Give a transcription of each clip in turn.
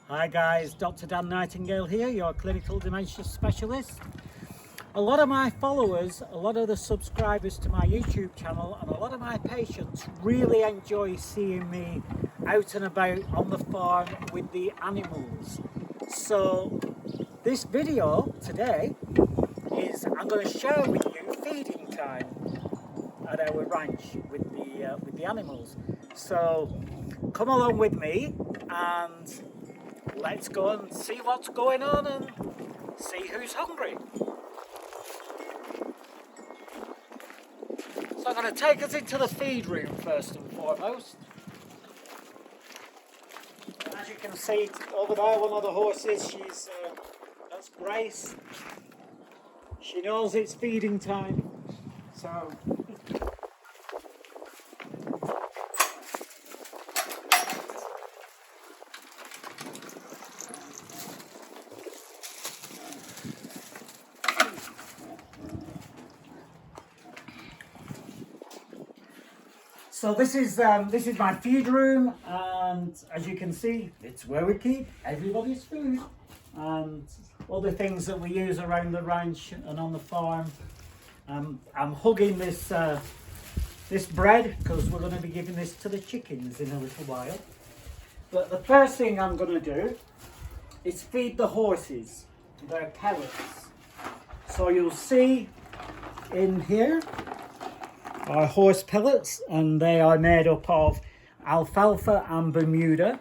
Hi guys, Dr. Dan Nightingale here, your clinical dementia specialist. A lot of my followers, a lot of the subscribers to my YouTube channel and a lot of my patients really enjoy seeing me out and about on the farm with the animals. So this video today is I'm going to share with you feeding time at our ranch with the animals. So come along with me and let's go and see what's going on and see who's hungry. So I'm going to take us into the feed room first and foremost. As you can see over there, one of the horses, that's Grace. She knows it's feeding time. So this is my feed room, and as you can see, it's where we keep everybody's food and other things that we use around the ranch and on the farm. I'm hugging this bread because we're going to be giving this to the chickens in a little while. But the first thing I'm going to do is feed the horses their pellets. So you'll see in here are horse pellets, and they are made up of alfalfa and Bermuda.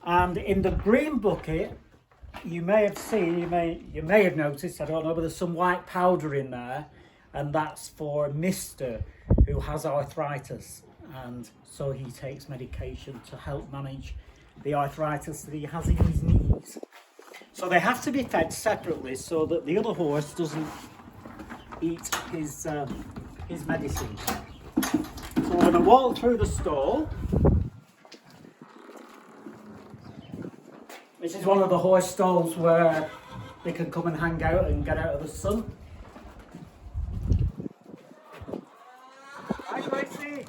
And in the green bucket, you may have seen, you may have noticed, I don't know, but there's some white powder in there, and that's for Mr. who has arthritis, and so he takes medication to help manage the arthritis that he has in his knees. So they have to be fed separately so that the other horse doesn't eat his medicine. So we're going to walk through the stall. This is one of the horse stalls where they can come and hang out and get out of the sun. Hi Gracie!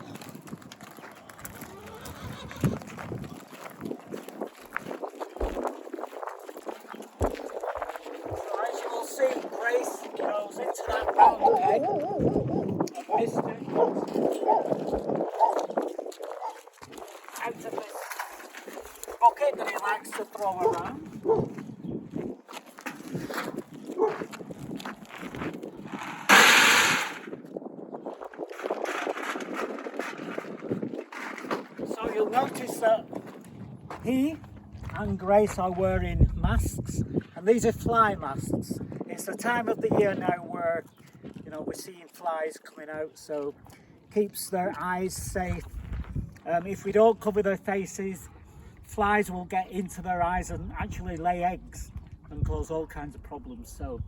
So as you will see, Grace goes into that round peg. Mr. out of this bucket that he likes to throw around. So you'll notice that he and Grace are wearing masks, and these are fly masks. It's the time of the year now where we're seeing flies coming out, so keeps their eyes safe. If we don't cover their faces, flies will get into their eyes and actually lay eggs and cause all kinds of problems. So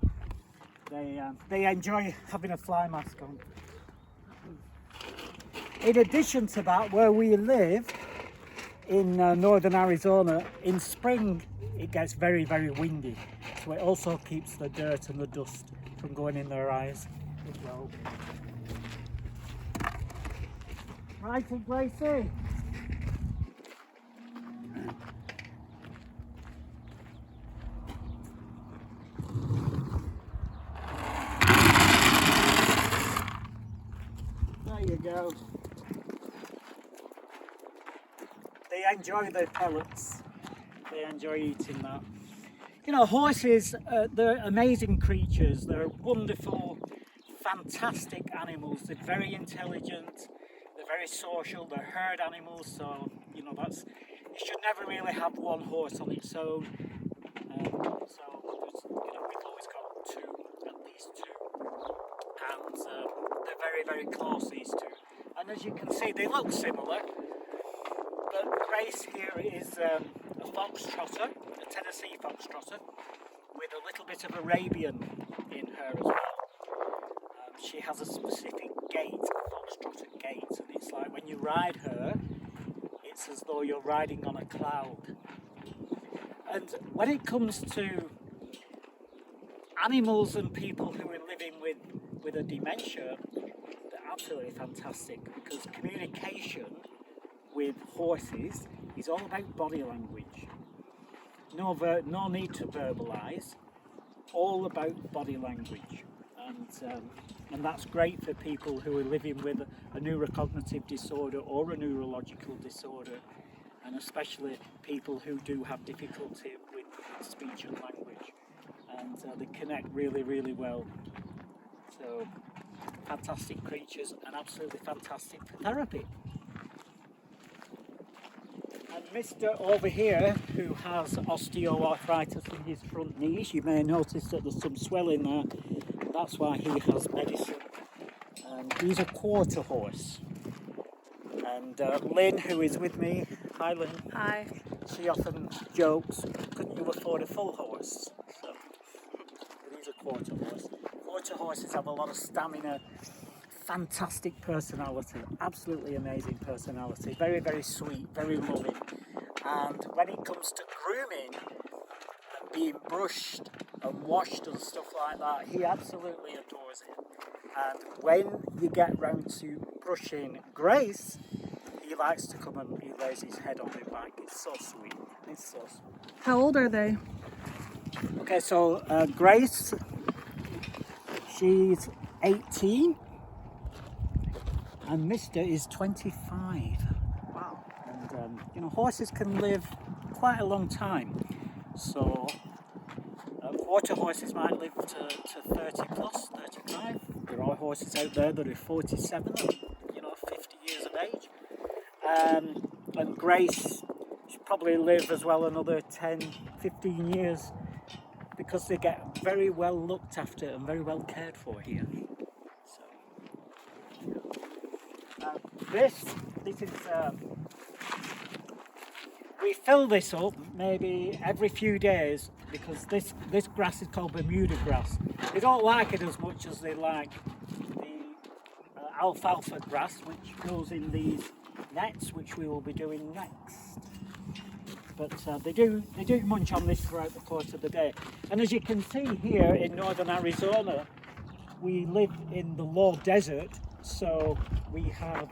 they enjoy having a fly mask on. In addition to that, where we live in northern Arizona, in spring it gets very, very windy. So it also keeps the dirt and the dust from going in their eyes as well. Right, and Gracie. There you go. They enjoy their pellets. They enjoy eating that. Horses, they're amazing creatures. They're wonderful, fantastic animals. They're very intelligent. They're very social. They're herd animals. So, you should never really have one horse on its own. We've always got at least two. And they're very, very close, these two. And as you can see, they look similar. But Grace here is a foxtrotter, a Tennessee foxtrotter, with a little bit of Arabian in her as well. She has a specific gait, foxtrotter gait, and it's like when you ride her, it's as though you're riding on a cloud. And when it comes to animals and people who are living with a dementia, they're absolutely fantastic, because communication with horses is all about body language. no need to verbalise, all about body language. And that's great for people who are living with a neurocognitive disorder or a neurological disorder, and especially people who do have difficulty with speech and language, and they connect really, really well. So fantastic creatures and absolutely fantastic for therapy. And Mr. over here, who has osteoarthritis in his front knees, you may notice that there's some swelling there. That's why he has medicine. And he's a quarter horse. And Lynn, who is with me, hi Lynn. Hi. She often jokes, couldn't you afford a full horse? So, but he's a quarter horse. Quarter horses have a lot of stamina, fantastic personality, absolutely amazing personality, very, very sweet, very loving. And when it comes to grooming and being brushed and washed and stuff like that, he absolutely adores it. And when you get round to brushing Grace, he likes to come and he lays his head on my back. It's so sweet. It's so sweet. How old are they? Okay, so Grace, she's 18 and Mr. is 25. Wow. And horses can live quite a long time. So quarter horses might live to 30 plus, 35. There are horses out there that are 47, 50 years of age. And Grace should probably live as well another 10, 15 years because they get very well looked after and very well cared for here. So, this is, we fill this up maybe every few days because this grass is called Bermuda grass. They don't like it as much as they like the alfalfa grass, which goes in these nets, which we will be doing next. But they do munch on this throughout the course of the day. And as you can see here in northern Arizona, we live in the low desert, so we have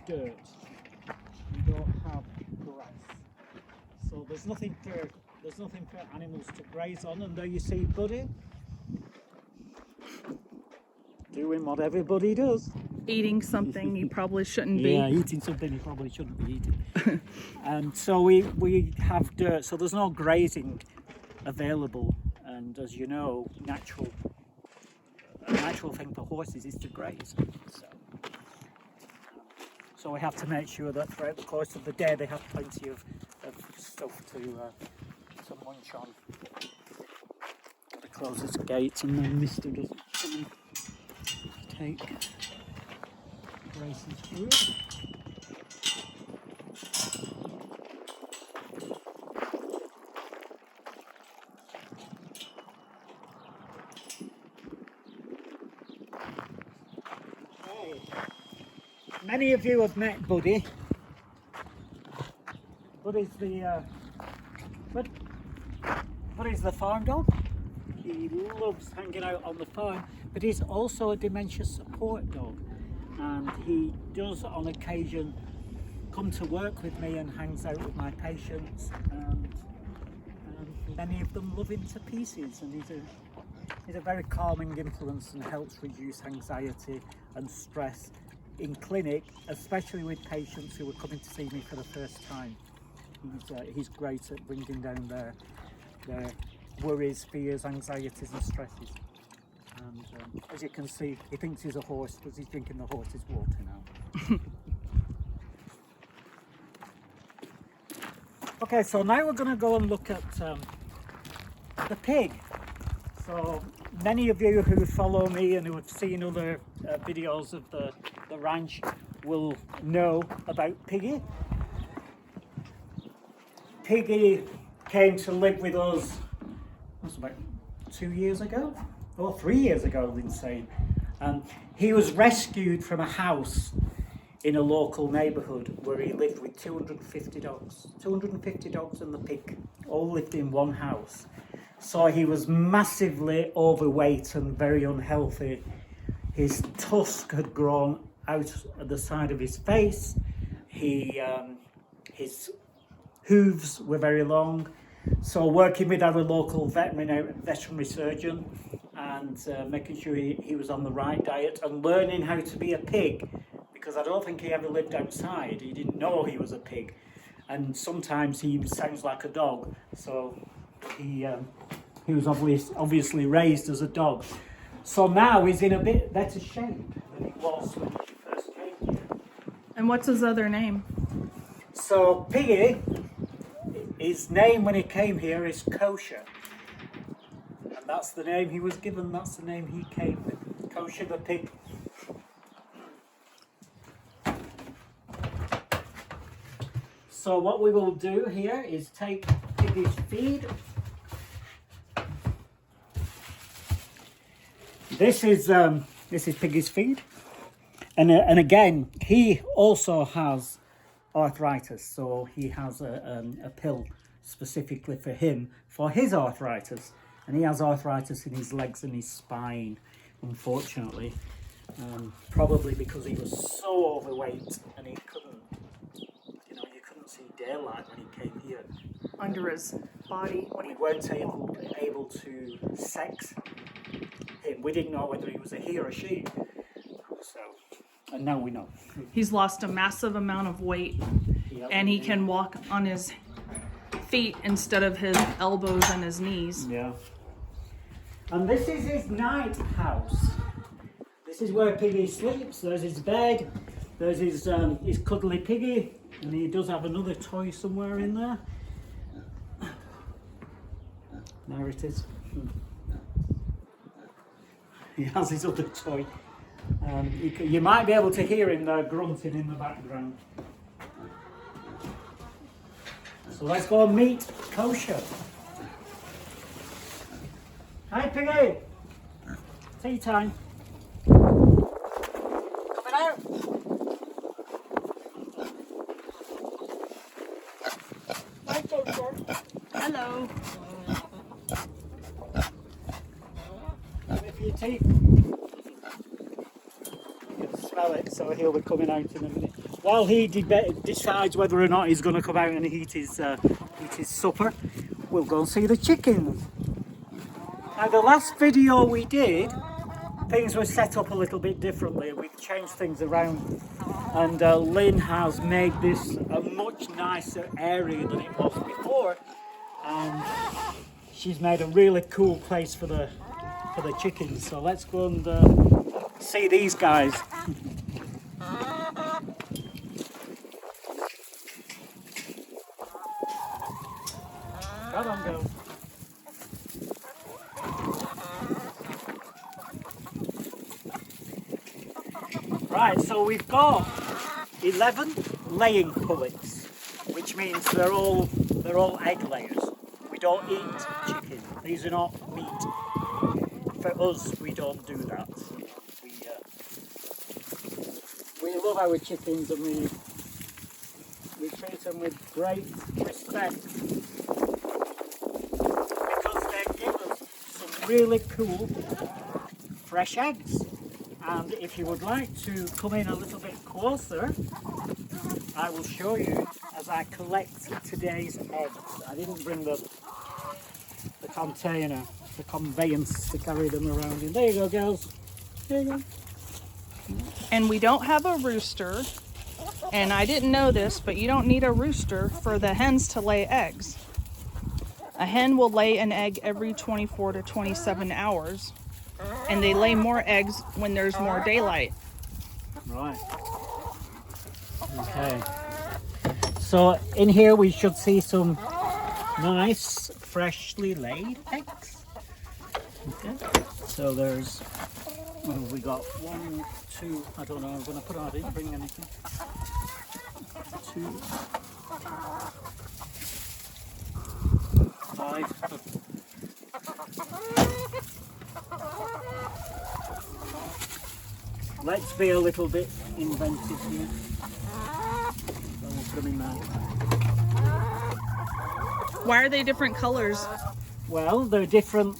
dirt. We don't have grass. So there's nothing for animals to graze on. And there you see Buddy doing what everybody does. Eating something you probably shouldn't be. Yeah, eating something you probably shouldn't be eating. And so we have dirt, so there's no grazing available. And as you know, a natural thing for horses is to graze. So we have to make sure that throughout the course of the day they have plenty of stuff to munch on. To close this gate, and then Mr. doesn't come and take Grace's food. Hey. Many of you have met Buddy. Buddy's the farm dog. He loves hanging out on the farm, but he's also a dementia support dog. And he does on occasion come to work with me and hangs out with my patients, and many of them love him to pieces, and he's a very calming influence and helps reduce anxiety and stress in clinic, especially with patients who are coming to see me for the first time. He's great at bringing down their worries, fears, anxieties and stresses. And as you can see, he thinks he's a horse because he's drinking the horse's water now. Okay, so now we're going to go and look at the pig. So many of you who follow me and who have seen other videos of the ranch will know about Piggy. Piggy came to live with us, it was about 2 years ago, or 3 years ago, Lynn's saying. He was rescued from a house in a local neighbourhood where he lived with 250 dogs. 250 dogs and the pig all lived in one house. So he was massively overweight and very unhealthy. His tusk had grown out of the side of his face. His hooves were very long, So working with our local veterinary surgeon and making sure he was on the right diet and learning how to be a pig, because I don't think he ever lived outside. He didn't know he was a pig, and sometimes he sounds like a dog. So he was obviously raised as a dog. So now he's in a bit better shape than he was when he first came here. And what's his other name? So Piggy, his name when he came here is Kosher. And that's the name he was given, that's the name he came with. Kosher the pig. So what we will do here is take Piggy's feed. This is Piggy's feed, and again he also has arthritis, so he has a pill specifically for him for his arthritis, and he has arthritis in his legs and his spine, unfortunately, probably because he was so overweight and he couldn't, you couldn't see daylight when he came here. Under his body. We weren't able to sex him. We didn't know whether he was a he or a she. So, and now we know. He's lost a massive amount of weight, and he can walk on his feet instead of his elbows and his knees. Yeah. And this is his night house. This is where Piggy sleeps. There's his bed. There's his cuddly Piggy, and he does have another toy somewhere in there. There it is. He has his other toy. You might be able to hear him there grunting in the background. So let's go and meet Kosher. Hi Piggy! Tea time. Coming out. Hi Kosher. Hello. With your teeth. You can smell it, so he'll be coming out in a minute. While he decides whether or not he's going to come out and eat his supper, we'll go and see the chickens. Now, the last video we did, things were set up a little bit differently. We've changed things around, and Lynn has made this a much nicer area than it was before. And she's made a really cool place for the chickens. So let's go and see these guys. Come on, go. Right, so we've got 11 laying pullets, which means they're all egg layers. We don't eat chicken. These are not meat. For us, we don't do that. We love our chickens, and we treat them with great respect, because they give us some really cool fresh eggs. And if you would like to come in a little bit closer, I will show you as I collect today's eggs. I didn't bring the container, the conveyance to carry them around in. There you go, girls. There you go. And we don't have a rooster, and I didn't know this, but you don't need a rooster for the hens to lay eggs. A hen will lay an egg every 24 to 27 hours, and they lay more eggs when there's more daylight. Right. Okay. So in here we should see some nice, freshly laid eggs. Okay. So there's, what have we got? 1, 2, I don't know, I'm going to put on, I didn't bring anything. 2, 5. Let's be a little bit inventive here. So we'll put them in there. Why are they different colors? Well, they're different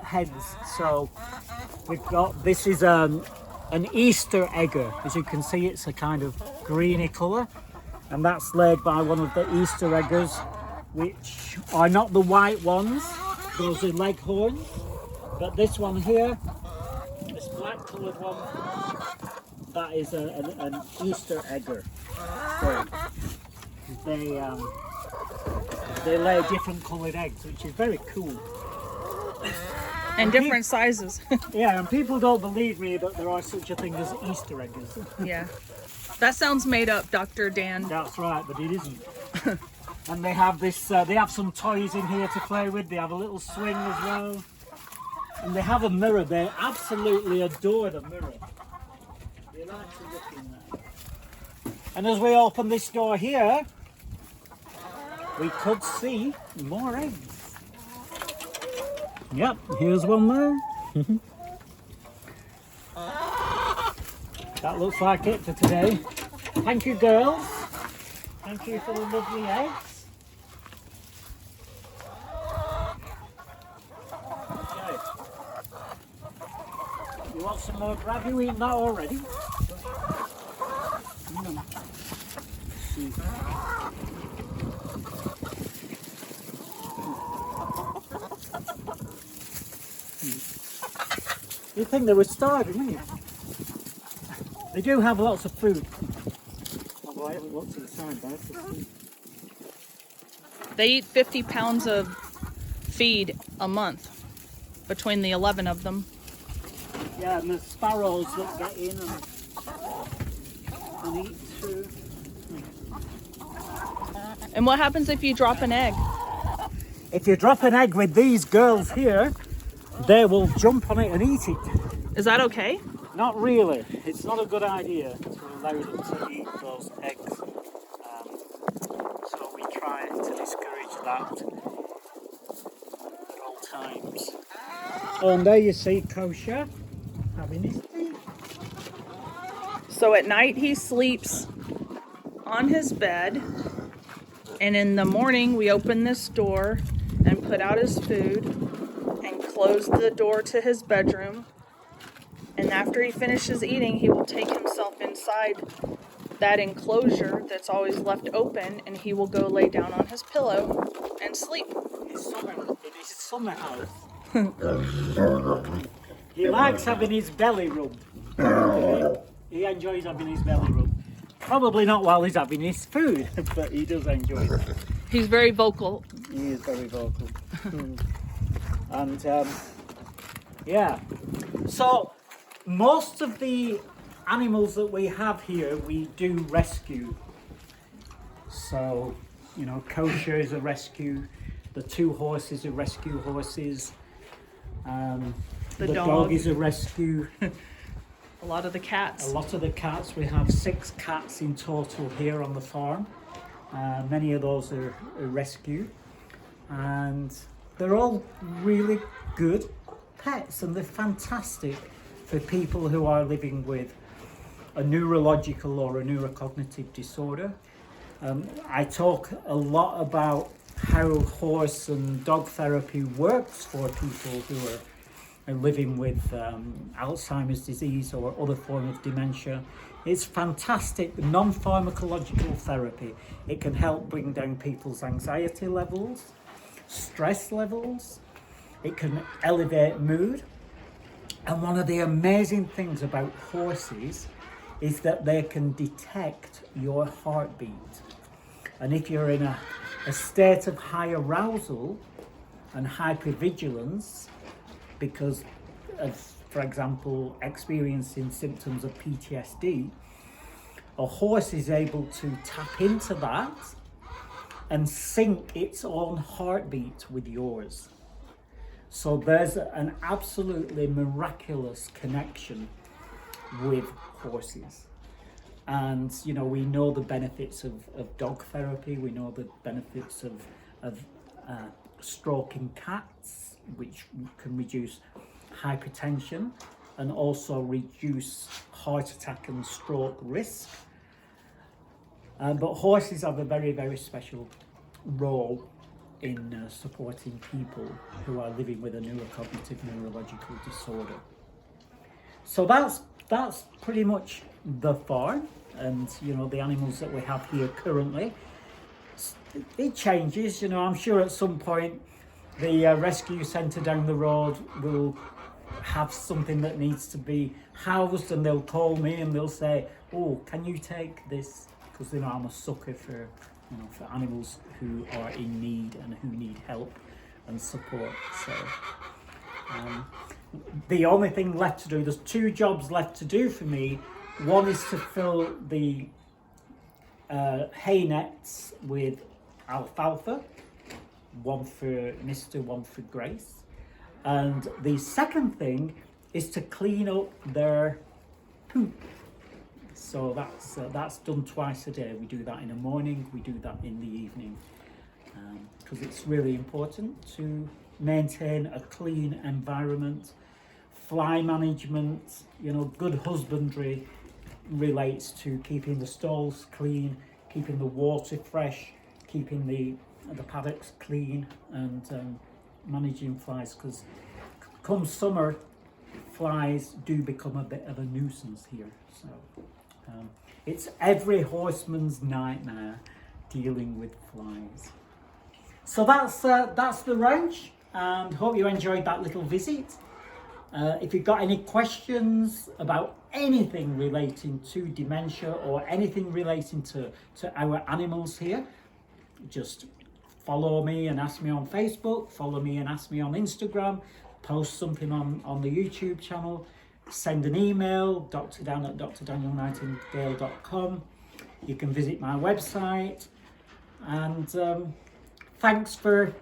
heads. So we've got, this is an Easter egger. As you can see, it's a kind of greeny colour, and that's laid by one of the Easter eggers. which are not the white ones. Those are leghorns. But this one here, this black coloured one, that is an Easter egger. So they lay different coloured eggs, which is very cool. And different sizes. Yeah, and people don't believe me that there are such a thing as Easter eggers. Yeah. That sounds made up, Dr. Dan. That's right, but it isn't. And they have this, they have some toys in here to play with. They have a little swing as well. And they have a mirror. They absolutely adore the mirror. They like to look in there. And as we open this door here, we could see more eggs. Yep, here's one there. That looks like it for today. Thank you, girls. Thank you for the lovely eggs. Okay. You want some more? Have you eaten that already? See. You think they were starving, wouldn't you? They do have lots of food. Although I haven't looked inside there. They eat 50 pounds of feed a month between the 11 of them. Yeah, and the sparrows that get in and eat too. And what happens if you drop an egg? If you drop an egg with these girls here, they will jump on it and eat it. Is that okay? Not really. It's not a good idea to allow them to eat those eggs. So we try to discourage that at all times. And there you see Kosher having his tea. So at night he sleeps on his bed, and in the morning we open this door and put out his food and close the door to his bedroom. And after he finishes eating, he will take himself inside that enclosure that's always left open, and he will go lay down on his pillow and sleep. In his summer house. He likes having his belly rubbed. He enjoys having his belly rubbed. Probably not while he's having his food, but he does enjoy it. He's very vocal. He is very vocal. And yeah, so most of the animals that we have here, we do rescue. So, you know, Kosher is a rescue. The 2 horses are rescue horses. The dog is a rescue. A lot of the cats. A lot of the cats. We have 6 cats in total here on the farm. Many of those are rescue. And they're all really good pets, and they're fantastic for people who are living with a neurological or a neurocognitive disorder. I talk a lot about how horse and dog therapy works for people who are living with Alzheimer's disease or other form of dementia. It's fantastic non-pharmacological therapy. It can help bring down people's anxiety levels, stress levels. It can elevate mood. And one of the amazing things about horses is that they can detect your heartbeat. And if you're in a state of high arousal and hypervigilance because of, for example, experiencing symptoms of PTSD, a horse is able to tap into that and sync its own heartbeat with yours. So there's an absolutely miraculous connection with horses. And, you know, we know the benefits of dog therapy. We know the benefits of stroking cats, which can reduce hypertension and also reduce heart attack and stroke risk. But horses have a very, very special role in supporting people who are living with a neurocognitive neurological disorder. So that's pretty much the farm and, you know, the animals that we have here currently. it changes, you know. I'm sure at some point the rescue centre down the road will have something that needs to be housed, and they'll call me and they'll say, oh, can you take this? Because you know I'm a sucker for, you know, for animals who are in need and who need help and support. So the only thing left to do, there's 2 jobs left to do for me. One is to fill the hay nets with alfalfa, one for Mr, one for Grace. And the second thing is to clean up their poop. So that's done twice a day. We do that in the morning, we do that in the evening, because it's really important to maintain a clean environment. Fly management, you know, good husbandry relates to keeping the stalls clean, keeping the water fresh, keeping the paddocks clean, and managing flies, because come summer flies do become a bit of a nuisance here. So it's every horseman's nightmare dealing with flies. So that's the ranch, and hope you enjoyed that little visit. If you've got any questions about anything relating to dementia or anything relating to our animals here, just follow me and ask me on Facebook, follow me and ask me on Instagram, post something on the YouTube channel, send an email, drdan@drdanielnightingale.com. You can visit my website, and thanks for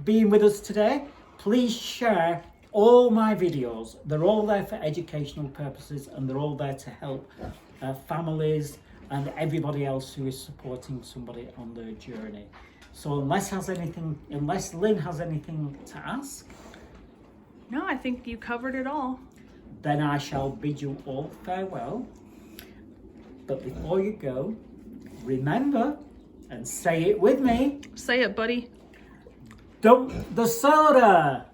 being with us today. Please share all my videos. They're all there for educational purposes, and they're all there to help families and everybody else who is supporting somebody on their journey. So unless Lynn has anything to ask, No, I think you covered it all. then I shall bid you all farewell. But before you go, remember, and say it with me, Say it, buddy. dump the soda.